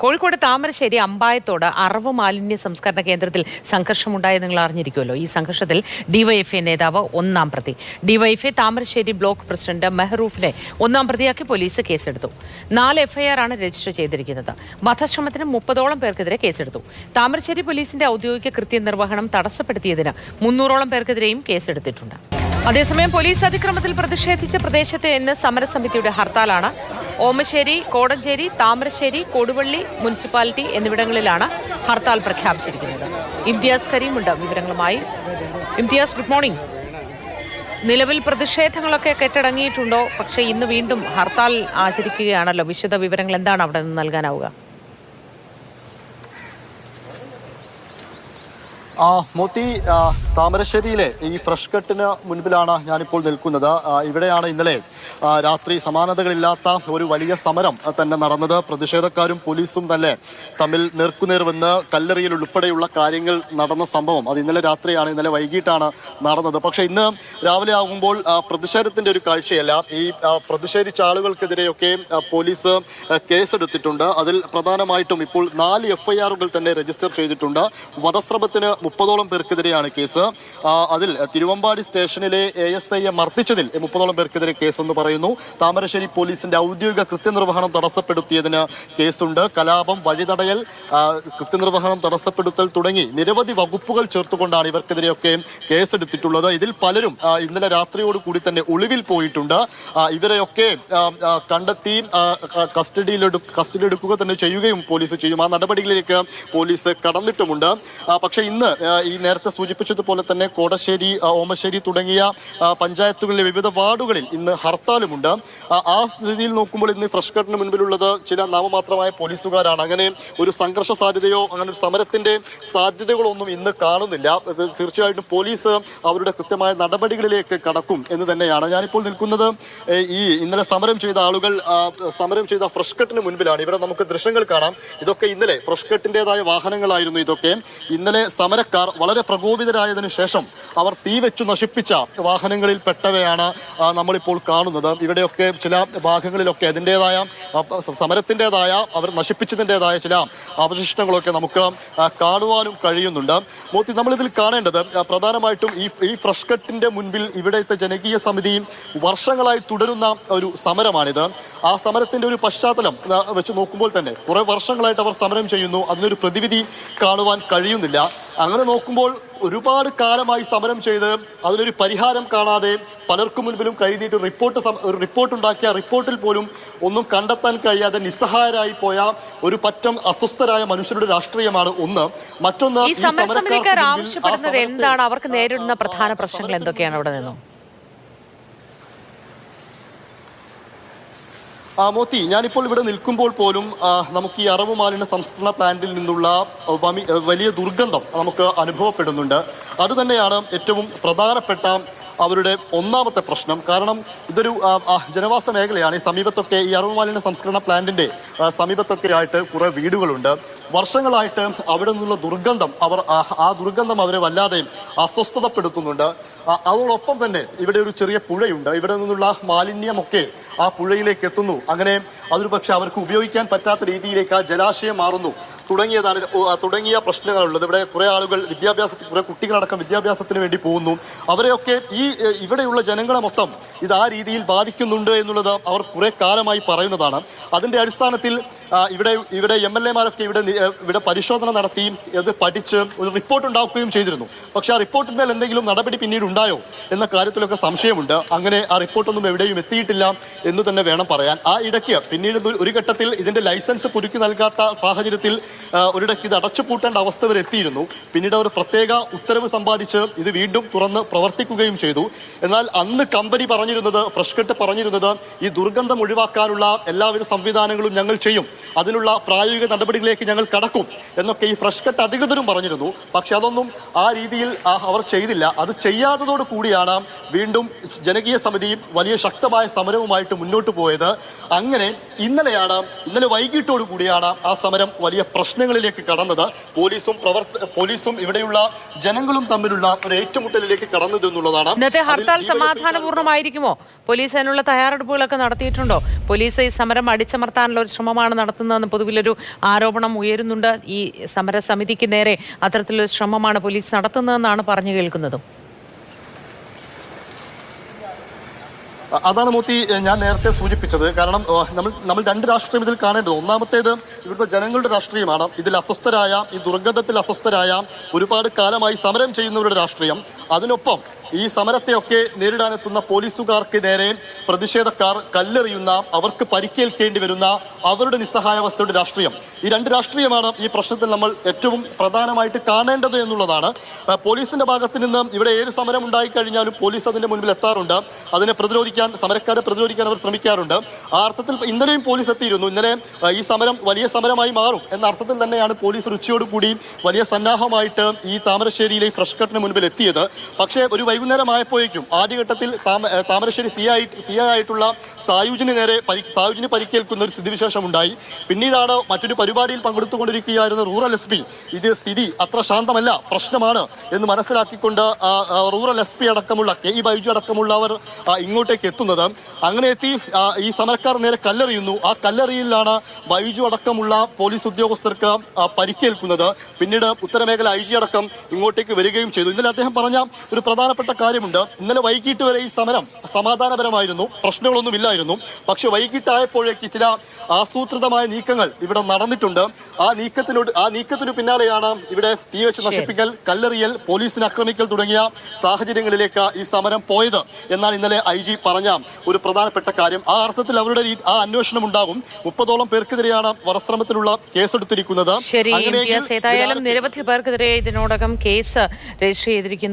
കോഴിക്കോട് താമരശ്ശേരി അമ്പായത്തോട് അറവ് മാലിന്യ സംസ്കരണ കേന്ദ്രത്തിൽ സംഘർഷമുണ്ടായത് നിങ്ങൾ അറിഞ്ഞിരിക്കുമല്ലോ. ഈ സംഘർഷത്തിൽ ഡിവൈഎഫ്ഐ നേതാവ് ഒന്നാം പ്രതി. ഡിവൈഎഫ്ഐ താമരശ്ശേരി ബ്ലോക്ക് പ്രസിഡന്റ് മെഹ്റൂഫിനെ ഒന്നാം പ്രതിയാക്കി പോലീസ് കേസെടുത്തു. 4 എഫ്ഐആർ ആണ് രജിസ്റ്റർ ചെയ്തിരിക്കുന്നത്. വധശ്രമത്തിന് 30ഓളം പേർക്കെതിരെ കേസെടുത്തു. താമരശ്ശേരി പോലീസിന്റെ ഔദ്യോഗിക കൃത്യനിർവഹണം തടസ്സപ്പെടുത്തിയതിന് 300ഓളം പേർക്കെതിരെയും കേസെടുത്തിട്ടുണ്ട്. അതേസമയം പോലീസ് അതിക്രമത്തിൽ പ്രതിഷേധിച്ച് പ്രദേശത്ത് ഇന്ന് സമരസമിതിയുടെ ഹർത്താലാണ്. ഓമശ്ശേരി, കോടഞ്ചേരി, താമരശ്ശേരി, കൊടുവള്ളി മുനിസിപ്പാലിറ്റി എന്നിവിടങ്ങളിലാണ് ഹർത്താൽ പ്രഖ്യാപിച്ചിരിക്കുന്നത്. ഇംതിയാസ് കരീമുണ്ട് വിവരങ്ങളുമായി. Imtiaz, good morning. നിലവിൽ പ്രതിഷേധങ്ങളൊക്കെ കെട്ടടങ്ങിയിട്ടുണ്ടോ? പക്ഷേ ഇന്ന് വീണ്ടും ഹർത്താൽ ആചരിക്കുകയാണല്ലോ. വിശദ വിവരങ്ങൾ എന്താണ് അവിടെ നിന്ന് നൽകാനാവുക? മോത്തി, താമരശ്ശേരിയിലെ ഈ ഫ്രഷ് കട്ടിന് മുൻപിലാണ് ഞാനിപ്പോൾ നിൽക്കുന്നത്. ഇവിടെയാണ് ഇന്നലെ രാത്രി സമാനതകളില്ലാത്ത ഒരു വലിയ സമരം തന്നെ നടന്നത്. പ്രതിഷേധക്കാരും പോലീസും തന്നെ തമ്മിൽ നേർക്കുനേർ വന്ന് കല്ലെറിയൽ ഉൾപ്പെടെയുള്ള കാര്യങ്ങൾ നടന്ന സംഭവം അത് ഇന്നലെ രാത്രിയാണ്, ഇന്നലെ വൈകിട്ടാണ് നടന്നത്. പക്ഷേ ഇന്ന് രാവിലെ ആകുമ്പോൾ പ്രതിഷേധത്തിന്റെ ഒരു കാഴ്ചയല്ല. ഈ പ്രതിഷേധിച്ച ആളുകൾക്കെതിരെയൊക്കെ പോലീസ് കേസെടുത്തിട്ടുണ്ട്. അതിൽ പ്രധാനമായിട്ടും ഇപ്പോൾ 4 എഫ്ഐആറുകൾ തന്നെ രജിസ്റ്റർ ചെയ്തിട്ടുണ്ട്. വധശ്രമത്തിന് 30ഓളം പേർക്കെതിരെയാണ് കേസ്. അതിൽ തിരുവമ്പാടി സ്റ്റേഷനിലെ ASIയെ മർദ്ദിച്ചതിൽ 30ഓളം പേർക്കെതിരെ കേസെന്ന് പറയുന്നു. താമരശ്ശേരി പോലീസിന്റെ ഔദ്യോഗിക കൃത്യനിർവഹണം തടസ്സപ്പെടുത്തിയതിന് കേസുണ്ട്. കലാപം, വഴിതടയൽ, കൃത്യനിർവഹണം തടസ്സപ്പെടുത്തൽ തുടങ്ങി നിരവധി വകുപ്പുകൾ ചേർത്തുകൊണ്ടാണ് ഇവർക്കെതിരെയൊക്കെ കേസെടുത്തിട്ടുള്ളത്. ഇതിൽ പലരും ഇന്നലെ രാത്രിയോടുകൂടി തന്നെ ഒളിവിൽ പോയിട്ടുണ്ട്. ഇവരെയൊക്കെ കണ്ടെത്തി കസ്റ്റഡിയിലെടുക്കുക തന്നെ ചെയ്യുകയും പോലീസ് ചെയ്യും. ആ നടപടികളിലേക്ക് പോലീസ് കടന്നിട്ടുമുണ്ട്. പക്ഷേ ഇന്ന് ഈ നേരത്തെ സൂചിപ്പിച്ചതുപോലെ തന്നെ കോടശ്ശേരി, ഓമശ്ശേരി തുടങ്ങിയ പഞ്ചായത്തുകളിലെ വിവിധ വാർഡുകളിൽ ഇന്ന് ഹർത്താലുമുണ്ട്. ആ സ്ഥിതിയിൽ നോക്കുമ്പോൾ ഇന്ന് ഫ്രഷ് കട്ടിന് മുൻപിലുള്ളത് ചില നാമമാത്രമായ പോലീസുകാരാണ്. അങ്ങനെ ഒരു സംഘർഷ സാധ്യതയോ അങ്ങനെ ഒരു സമരത്തിന്റെ സാധ്യതകളൊന്നും ഇന്ന് കാണുന്നില്ല. തീർച്ചയായിട്ടും പോലീസ് അവരുടെ കൃത്യമായ നടപടികളിലേക്ക് കടക്കും എന്ന് തന്നെയാണ്. ഞാനിപ്പോൾ നിൽക്കുന്നത് ഈ ഇന്നലെ സമരം ചെയ്ത ആളുകൾ സമരം ചെയ്ത ഫ്രഷ് കട്ടിന് മുൻപിലാണ്. ഇവിടെ നമുക്ക് ദൃശ്യങ്ങൾ കാണാം. ഇതൊക്കെ ഇന്നലെ ഫ്രഷ് കട്ടിൻ്റെതായ വാഹനങ്ങളായിരുന്നു. ഇതൊക്കെ ഇന്നലെ സമരക്കാർ വളരെ പ്രകോപിതരായതിനു ശേഷം അവർ തീ വെച്ചു നശിപ്പിച്ച വാഹനങ്ങളിൽ പെട്ടവയാണ് നമ്മളിപ്പോൾ കാണുന്നത്. ഇവിടെയൊക്കെ ചില ഭാഗങ്ങളിലൊക്കെ അതിൻ്റെതായ സമരത്തിൻ്റെതായ അവർ നശിപ്പിച്ചതിൻ്റെതായ ചില അവശിഷ്ടങ്ങളൊക്കെ നമുക്ക് കാണുവാനും കഴിയുന്നുണ്ട്. മോത്തി, നമ്മളിതിൽ കാണേണ്ടത് പ്രധാനമായിട്ടും ഈ ഫ്രഷ് കട്ടിന്റെ മുൻപിൽ ഇവിടുത്തെ ജനകീയ സമിതി വർഷങ്ങളായി തുടരുന്ന ഒരു സമരമാണിത്. ആ സമരത്തിന്റെ ഒരു പശ്ചാത്തലം വെച്ച് നോക്കുമ്പോൾ തന്നെ കുറെ വർഷങ്ങളായിട്ട് അവർ സമരം ചെയ്യുന്നു. അതിനൊരു പ്രതിവിധി കാണുവാൻ കഴിയുന്നില്ല. അങ്ങനെ നോക്കുമ്പോൾ ഒരുപാട് കാലമായി സമരം ചെയ്ത് അതിനൊരു പരിഹാരം കാണാതെ പലർക്കും മുൻപിലും കൈനീട്ടി റിപ്പോർട്ട് ഉണ്ടാക്കിയ റിപ്പോർട്ടിൽ പോലും ഒന്നും കണ്ടെത്താൻ കഴിയാതെ നിസ്സഹായരായി പോയ ഒരു പറ്റം അസ്വസ്ഥരായ മനുഷ്യരുടെ രാഷ്ട്രീയമാണ് ഒന്ന്. മറ്റൊന്ന്, ഈ സമരസമിതിക്കാർ ആവശ്യപ്പെടുന്നത് എന്താണ്? അവർക്ക് നേരിടുന്ന പ്രധാന പ്രശ്നങ്ങൾ എന്തൊക്കെയാണ് അവിടെ നിന്നും? മോത്തി, ഞാനിപ്പോൾ ഇവിടെ നിൽക്കുമ്പോൾ പോലും നമുക്ക് ഈ അറവ് മാലിന്യ സംസ്കരണ പ്ലാന്റിൽ നിന്നുള്ള വലിയ ദുർഗന്ധം നമുക്ക് അനുഭവപ്പെടുന്നുണ്ട്. അതുതന്നെയാണ് ഏറ്റവും പ്രധാനപ്പെട്ട അവരുടെ ഒന്നാമത്തെ പ്രശ്നം. കാരണം ഇതൊരു ജനവാസ മേഖലയാണ്. ഈ സമീപത്തൊക്കെ ഈ അറവ് മാലിന്യ സംസ്കരണ പ്ലാന്റിന്റെ സമീപത്തൊക്കെ ആയിട്ട് കുറെ വീടുകളുണ്ട്. വർഷങ്ങളായിട്ട് അവിടെ നിന്നുള്ള ദുർഗന്ധം ആ ദുർഗന്ധം അവരെ വല്ലാതെ അസ്വസ്ഥതപ്പെടുത്തുന്നുണ്ട്. അതോടൊപ്പം തന്നെ ഇവിടെ ഒരു ചെറിയ പുഴയുണ്ട്. ഇവിടെ നിന്നുള്ള മാലിന്യമൊക്കെ ആ പുഴയിലേക്ക് എത്തുന്നു. അങ്ങനെ അതൊരു പക്ഷെ അവർക്ക് ഉപയോഗിക്കാൻ പറ്റാത്ത രീതിയിലേക്ക് ആ ജലാശയം മാറുന്നു തുടങ്ങിയ പ്രശ്നങ്ങളുള്ളത്. ഇവിടെ കുറെ ആളുകൾ കുറെ കുട്ടികളടക്കം വിദ്യാഭ്യാസത്തിന് വേണ്ടി പോകുന്നു. അവരെയൊക്കെ ഇവിടെയുള്ള ജനങ്ങളെ മൊത്തം ഇത് ആ രീതിയിൽ ബാധിക്കുന്നുണ്ട് എന്നുള്ളത് അവർ കുറെ കാലമായി പറയുന്നതാണ്. അതിന്റെ അടിസ്ഥാനത്തിൽ ഇവിടെ MLA-മാരൊക്കെ ഇവിടെ പരിശോധന നടത്തി അത് പഠിച്ച് ഒരു റിപ്പോർട്ട് ഉണ്ടാക്കുകയും ചെയ്തിരുന്നു. പക്ഷെ ആ റിപ്പോർട്ടിന്മേൽ എന്തെങ്കിലും നടപടി പിന്നീട് ഉണ്ടായോ എന്ന കാര്യത്തിലൊക്കെ സംശയമുണ്ട്. അങ്ങനെ ആ റിപ്പോർട്ടൊന്നും എവിടെയും എത്തിയിട്ടില്ല എന്ന് തന്നെ വേണം പറയാൻ. ആ ഇടയ്ക്ക് പിന്നീട് ഒരു ഘട്ടത്തിൽ ഇതിന്റെ ലൈസൻസ് പുതുക്കി നൽകാത്ത സാഹചര്യത്തിൽ ഒരിടയ്ക്ക് ഇത് അടച്ചുപൂട്ടേണ്ട അവസ്ഥ വരെ എത്തിയിരുന്നു. പിന്നീട് അവർ പ്രത്യേക ഉത്തരവ് സമ്പാദിച്ച് ഇത് വീണ്ടും തുറന്ന് പ്രവർത്തിക്കുകയും ചെയ്തു. എന്നാൽ അന്ന് കമ്പനി ഫ്രഷ് കട്ട് പറഞ്ഞിരുന്നത് ഈ ദുർഗന്ധം ഒഴിവാക്കാനുള്ള എല്ലാവിധ സംവിധാനങ്ങളും ഞങ്ങൾ ചെയ്യും, അതിനുള്ള പ്രായോഗിക നടപടികളിലേക്ക് ഞങ്ങൾ കടക്കും എന്നൊക്കെ ഈ ഫ്രഷ് കട്ട് അധികൃതരും പറഞ്ഞിരുന്നു. പക്ഷെ അതൊന്നും ആ രീതിയിൽ അവർ ചെയ്തില്ല. അത് ചെയ്യാത്തതോടു കൂടിയാണ് വീണ്ടും ജനകീയ സമിതി വലിയ ശക്തമായ സമരവുമായിട്ട് സമരവുമായിട്ട് മുന്നോട്ട് പോയത്. അങ്ങനെ ഇന്നലെ വൈകിട്ടോടു കൂടിയാണ് ആ സമരം വലിയ പ്രശ്നങ്ങളിലേക്ക് കടന്നത്. പോലീസും ഇവിടെയുള്ള ജനങ്ങളും തമ്മിലുള്ള ഒരു ഏറ്റുമുട്ടലിലേക്ക് കടന്നത് എന്നുള്ളതാണ്. ഇന്നത്തെ ഹർത്താൽ സമാധാനപൂർണ്ണമായിരിക്കുമോ? പോലീസ് അതിനുള്ള തയ്യാറെടുപ്പുകളൊക്കെ നടത്തിയിട്ടുണ്ടോ? പോലീസ് ഈ സമരം അടിച്ചമർത്താനുള്ള ഒരു ശ്രമമാണ് നടത്തുന്നതെന്ന് പൊതുവിലൊരു ആരോപണം ഉയരുന്നുണ്ട്. ഈ സമരസമിതിക്ക് നേരെ അത്തരത്തിലൊരു ശ്രമമാണ് പോലീസ് നടത്തുന്നതെന്നാണ് പറഞ്ഞു കേൾക്കുന്നതും. അതാണ് മൂർത്തി ഞാൻ നേരത്തെ സൂചിപ്പിച്ചത്. കാരണം നമ്മൾ രണ്ട് രാഷ്ട്രീയം ഇതിൽ കാണേണ്ടത്. ഒന്നാമത്തേത് ഇവിടുത്തെ ജനങ്ങളുടെ രാഷ്ട്രീയമാണ്. ഇതിൽ അസ്വസ്ഥരായ, ഈ ദുർഗന്ധത്തിൽ അസ്വസ്ഥരായ, ഒരുപാട് കാലമായി സമരം ചെയ്യുന്നവരുടെ രാഷ്ട്രീയം. അതിനൊപ്പം ഈ സമരത്തെയൊക്കെ നേരിടാനെത്തുന്ന പോലീസുകാർക്ക് നേരെ പ്രതിഷേധക്കാർ കല്ലെറിയുന്ന, അവർക്ക് പരിക്കേൽക്കേണ്ടി വരുന്ന അവരുടെ നിസ്സഹായാവസ്ഥയുടെ രാഷ്ട്രീയം. ഈ രണ്ട് രാഷ്ട്രീയമാണ് ഈ പ്രശ്നത്തിൽ നമ്മൾ ഏറ്റവും പ്രധാനമായിട്ട് കാണേണ്ടത് എന്നുള്ളതാണ്. പോലീസിന്റെ ഭാഗത്ത് നിന്ന് ഇവിടെ ഏത് സമരം ഉണ്ടായിക്കഴിഞ്ഞാലും പോലീസ് അതിന്റെ മുൻപിൽ എത്താറുണ്ട്. അതിനെ പ്രതിരോധിക്കാൻ, സമരക്കാരെ പ്രതിരോധിക്കാൻ അവർ ശ്രമിക്കാറുണ്ട്. ആ അർത്ഥത്തിൽ ഇന്നലെയും പോലീസ് എത്തിയിരുന്നു. ഇന്നലെ ഈ സമരം വലിയ സമരമായി മാറും എന്ന അർത്ഥത്തിൽ തന്നെയാണ് പോലീസ് ഒരു ഉച്ചയോടുകൂടി വലിയ സന്നാഹമായിട്ട് ഈ താമരശ്ശേരിയിലെ ഫ്രഷ് കട്ടിന് മുൻപിൽ എത്തിയത്. പക്ഷേ ഒരു വൈകുന്നേരമായപ്പോഴേക്കും ആദ്യഘട്ടത്തിൽ താമരശ്ശേരി സി ആയിട്ടുള്ള സായുജിന് പരിക്കേൽക്കുന്ന ഒരു സ്ഥിതിവിശേഷം ഉണ്ടായി. പിന്നീടാണ് മറ്റൊരു പരിപാടിയിൽ പങ്കെടുത്തുകൊണ്ടിരിക്കുകയായിരുന്ന റൂറൽ SP ഇത് സ്ഥിതി അത്ര ശാന്തമല്ല, പ്രശ്നമാണ് എന്ന് മനസ്സിലാക്കിക്കൊണ്ട് റൂറൽ SP അടക്കമുള്ള KE ബൈജു അടക്കമുള്ളവർ ഇങ്ങോട്ടേക്ക് എത്തുന്നത്. അങ്ങനെ എത്തി ഈ സമരക്കാർ നേരെ കല്ലെറിയുന്നു. ആ കല്ലെറിയിലാണ് ബൈജു അടക്കമുള്ള പോലീസ് ഉദ്യോഗസ്ഥർക്ക് പരിക്കേൽക്കുന്നത്. പിന്നീട് ഉത്തരമേഖല IG അടക്കം ഇങ്ങോട്ടേക്ക് വരികയും ചെയ്തു. ഇന്നലെ അദ്ദേഹം പറഞ്ഞ ഒരു പ്രധാനപ്പെട്ട കാര്യമുണ്ട്. ഇന്നലെ വൈകിട്ട് വരെ ഈ സമരം സമാധാനപരമായിരുന്നു, പ്രശ്നങ്ങളൊന്നുമില്ലായിരുന്നു. പക്ഷെ വൈകിട്ടായപ്പോഴേക്ക് ചില ആസൂത്രിതമായ നീക്കങ്ങൾ ഇവിടെ നടന്നിട്ടുണ്ട്. ആ നീക്കത്തിനു പിന്നാലെയാണ് ഇവിടെ തീവെച്ച് നശിപ്പിക്കൽ, കല്ലെറിയൽ, പോലീസിനെ ആക്രമിക്കൽ തുടങ്ങിയ സാഹചര്യങ്ങളിലേക്ക് ഈ സമരം പോയത് എന്നാണ് ഇന്നലെ IG പറഞ്ഞ ഒരു പ്രധാനപ്പെട്ട കാര്യം. ആ അർത്ഥത്തിൽ അവരുടെ അന്വേഷണം ഉണ്ടാകും. 30ഓളം പേർക്കെതിരെയാണ് വധശ്രമത്തിനുള്ള കേസെടുത്തിരിക്കുന്നത്. ശരി, നിരവധി പേർക്കെതിരെ ഇതിനോടകം കേസ് രജിസ്റ്റർ ചെയ്തിരിക്കുന്നു.